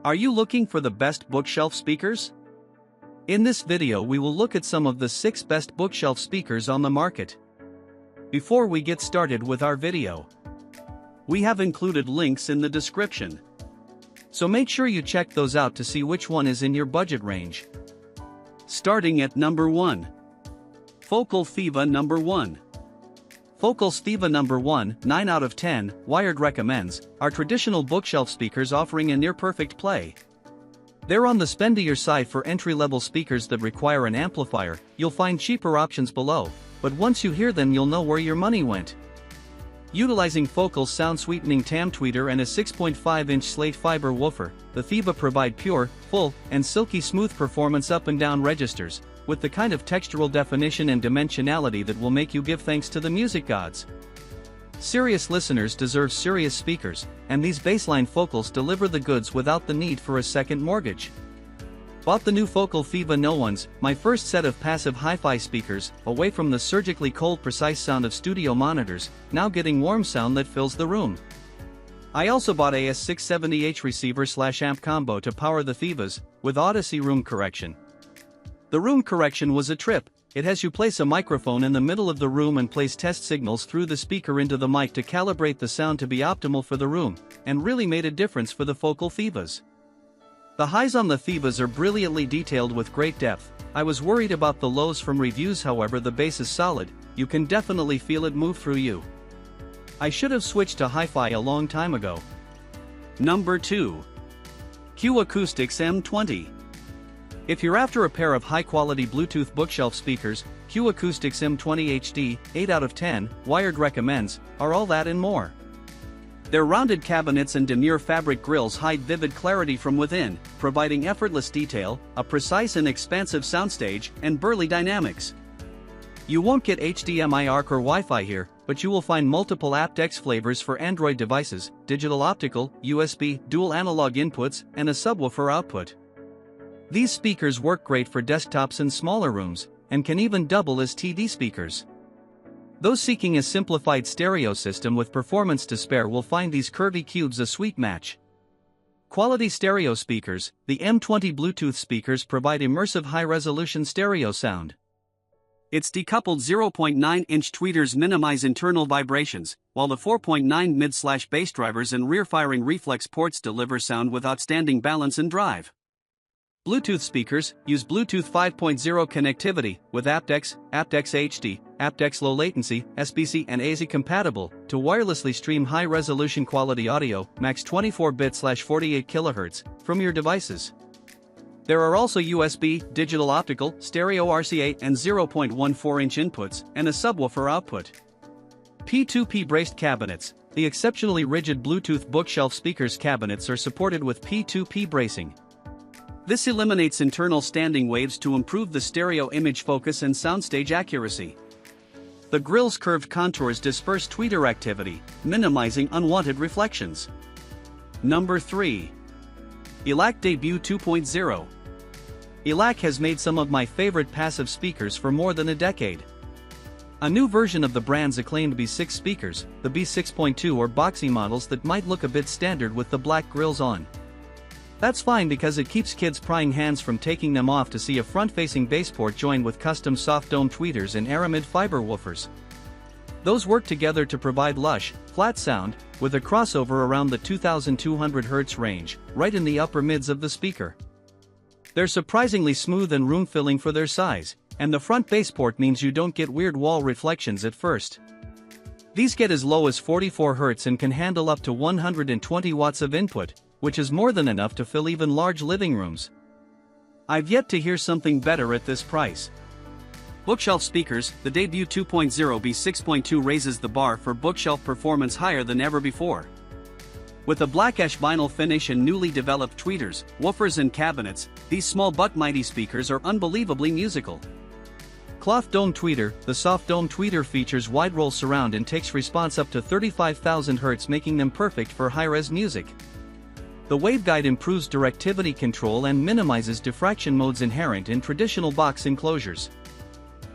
Are you looking for the best bookshelf speakers? In this video we will look at some of the 6 best bookshelf speakers on the market. Before we get started with our video, we have included links in the description. So make sure you check those out to see which one is in your budget range. Starting at number 1. Focal Theva No. 1. Focal's Theva No. 1, 9 out of 10, Wired recommends, are traditional bookshelf speakers offering a near-perfect play. They're on the spendier side for entry-level speakers that require an amplifier. You'll find cheaper options below, but once you hear them you'll know where your money went. Utilizing Focal's sound-sweetening tam tweeter and a 6.5-inch slate fiber woofer, the Theva provide pure, full, and silky smooth performance up and down registers, with the kind of textural definition and dimensionality that will make you give thanks to the music gods. Serious listeners deserve serious speakers, and these baseline Focals deliver the goods without the need for a second mortgage. Bought the new Focal Theva No ones, my first set of passive hi-fi speakers, away from the surgically cold precise sound of studio monitors, now getting warm sound that fills the room. I also bought a S670H receiver/amp combo to power the Thevas, with Odyssey room correction. The room correction was a trip. It has you place a microphone in the middle of the room and place test signals through the speaker into the mic to calibrate the sound to be optimal for the room, and really made a difference for the Focal Thevas. The highs on the Thevas are brilliantly detailed with great depth. I was worried about the lows from reviews, however the bass is solid, you can definitely feel it move through you. I should have switched to hi-fi a long time ago. Number 2. KEF Acoustics M20. If you're after a pair of high-quality Bluetooth bookshelf speakers, KEF Acoustics M20 HD, 8 out of 10, Wired recommends, are all that and more. Their rounded cabinets and demure fabric grills hide vivid clarity from within, providing effortless detail, a precise and expansive soundstage, and burly dynamics. You won't get HDMI ARC or Wi-Fi here, but you will find multiple aptX flavors for Android devices, digital optical, USB, dual analog inputs, and a subwoofer output. These speakers work great for desktops and smaller rooms, and can even double as TV speakers. Those seeking a simplified stereo system with performance to spare will find these curvy cubes a sweet match. Quality stereo speakers, the M20 Bluetooth speakers provide immersive high-resolution stereo sound. Its decoupled 0.9-inch tweeters minimize internal vibrations, while the 4.9 mid/bass drivers and rear-firing reflex ports deliver sound with outstanding balance and drive. Bluetooth speakers use Bluetooth 5.0 connectivity with aptX, aptX HD, aptX Low Latency, SBC and ASI compatible to wirelessly stream high-resolution quality audio, max 24-bit/48 kHz, from your devices. There are also USB, digital optical, stereo RCA and 0.14-inch inputs, and a subwoofer output. P2P braced cabinets. The exceptionally rigid Bluetooth bookshelf speakers cabinets are supported with P2P bracing. This eliminates internal standing waves to improve the stereo image focus and soundstage accuracy. The grill's curved contours disperse tweeter activity, minimizing unwanted reflections. Number 3. ELAC Debut 2.0. ELAC has made some of my favorite passive speakers for more than a decade. A new version of the brand's acclaimed B6 speakers, the B6.2 or boxy models that might look a bit standard with the black grills on. That's fine because it keeps kids' prying hands from taking them off to see a front-facing bassport joined with custom soft dome tweeters and aramid fiber woofers. Those work together to provide lush, flat sound, with a crossover around the 2200 Hz range, right in the upper mids of the speaker. They're surprisingly smooth and room-filling for their size, and the front bassport means you don't get weird wall reflections at first. These get as low as 44 Hz and can handle up to 120 watts of input, which is more than enough to fill even large living rooms. I've yet to hear something better at this price. Bookshelf speakers, the Debut 2.0 B6.2 raises the bar for bookshelf performance higher than ever before. With a blackish vinyl finish and newly developed tweeters, woofers and cabinets, these small but mighty speakers are unbelievably musical. Cloth Dome Tweeter. The soft dome tweeter features wide roll surround and takes response up to 35,000 Hz, making them perfect for high-res music. The waveguide improves directivity control and minimizes diffraction modes inherent in traditional box enclosures.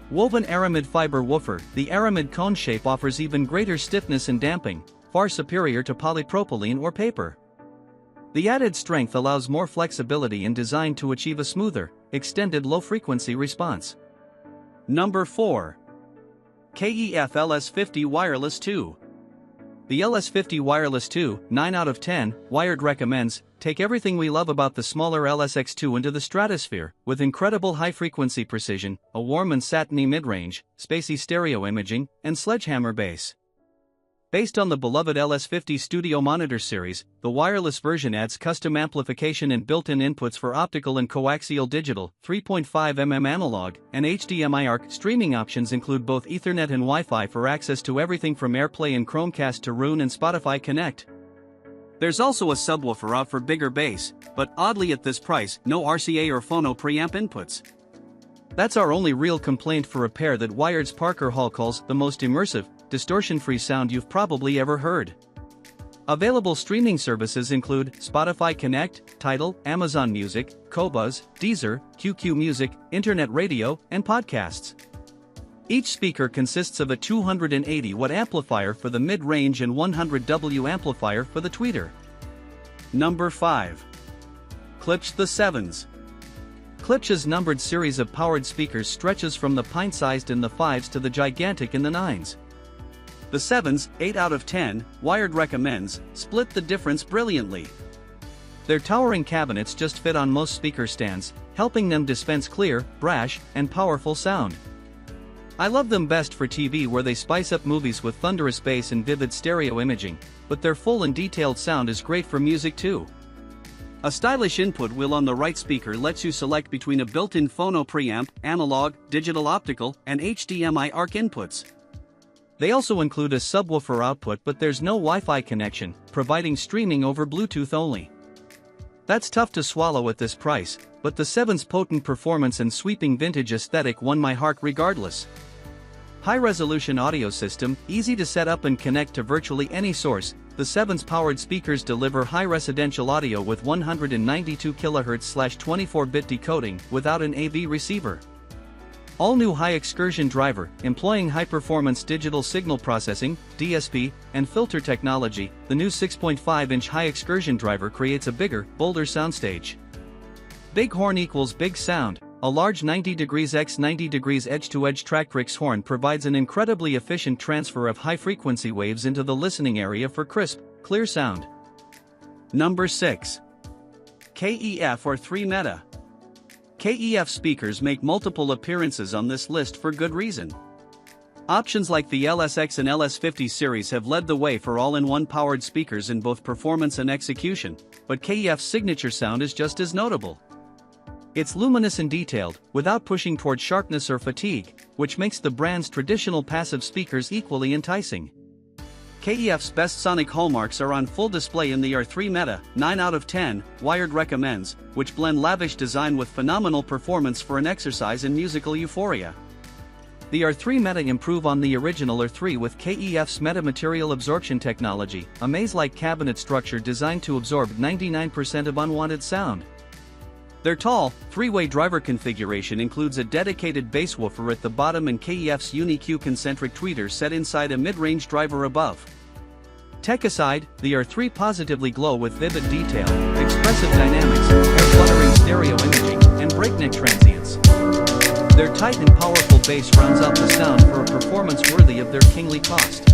Woven aramid fiber woofer. The aramid cone shape offers even greater stiffness and damping, far superior to polypropylene or paper. The added strength allows more flexibility in design to achieve a smoother, extended low-frequency response. Number 4. KEF LS50 Wireless II. The LS50 Wireless II, 9 out of 10, Wired recommends, take everything we love about the smaller LSX2 into the stratosphere, with incredible high-frequency precision, a warm and satiny mid-range, spacey stereo imaging, and sledgehammer bass. Based on the beloved LS50 Studio Monitor series, the wireless version adds custom amplification and built-in inputs for optical and coaxial digital, 3.5mm analog, and HDMI ARC. Streaming options include both Ethernet and Wi-Fi for access to everything from AirPlay and Chromecast to Roon and Spotify Connect. There's also a subwoofer out for bigger bass, but oddly at this price, no RCA or phono preamp inputs. That's our only real complaint for a pair that Wired's Parker Hall calls the most immersive, distortion-free sound you've probably ever heard. Available streaming services include Spotify Connect, Tidal, Amazon Music, Qobuz, Deezer, QQ Music, Internet Radio, and podcasts. Each speaker consists of a 280-watt amplifier for the mid-range and 100W amplifier for the tweeter. Number 5. Klipsch The Sevens. Klipsch's numbered series of powered speakers stretches from the pint-sized in the 5s to the gigantic in the 9s. The Sevens, 8 out of 10, Wired recommends, split the difference brilliantly. Their towering cabinets just fit on most speaker stands, helping them dispense clear, brash, and powerful sound. I love them best for TV where they spice up movies with thunderous bass and vivid stereo imaging, but their full and detailed sound is great for music too. A stylish input wheel on the right speaker lets you select between a built-in phono preamp, analog, digital optical, and HDMI ARC inputs. They also include a subwoofer output, but there's no Wi-Fi connection, providing streaming over Bluetooth only. That's tough to swallow at this price, but the Sevens' potent performance and sweeping vintage aesthetic won my heart regardless. High-resolution audio system, easy to set up and connect to virtually any source, the Sevens' powered speakers deliver high residential audio with 192 kHz/24-bit decoding without an AV receiver. All-new high-excursion driver, employing high-performance digital signal processing, DSP, and filter technology, the new 6.5-inch high-excursion driver creates a bigger, bolder soundstage. Big horn equals big sound. A large 90° x 90° edge-to-edge Tractrix horn provides an incredibly efficient transfer of high-frequency waves into the listening area for crisp, clear sound. Number 6. KEF R3 Meta. KEF speakers make multiple appearances on this list for good reason. Options like the LSX and LS50 series have led the way for all-in-one powered speakers in both performance and execution, but KEF's signature sound is just as notable. It's luminous and detailed, without pushing toward sharpness or fatigue, which makes the brand's traditional passive speakers equally enticing. KEF's best sonic hallmarks are on full display in the R3 Meta, 9 out of 10, Wired recommends, which blend lavish design with phenomenal performance for an exercise in musical euphoria. The R3 Meta improve on the original R3 with KEF's metamaterial absorption technology, a maze-like cabinet structure designed to absorb 99% of unwanted sound. Their tall, three-way driver configuration includes a dedicated bass woofer at the bottom and KEF's UniQ concentric tweeter set inside a mid-range driver above. Tech aside, the R3 positively glow with vivid detail, expressive dynamics, hair-fluttering stereo imaging, and breakneck transients. Their tight and powerful bass rounds out the sound for a performance worthy of their kingly cost.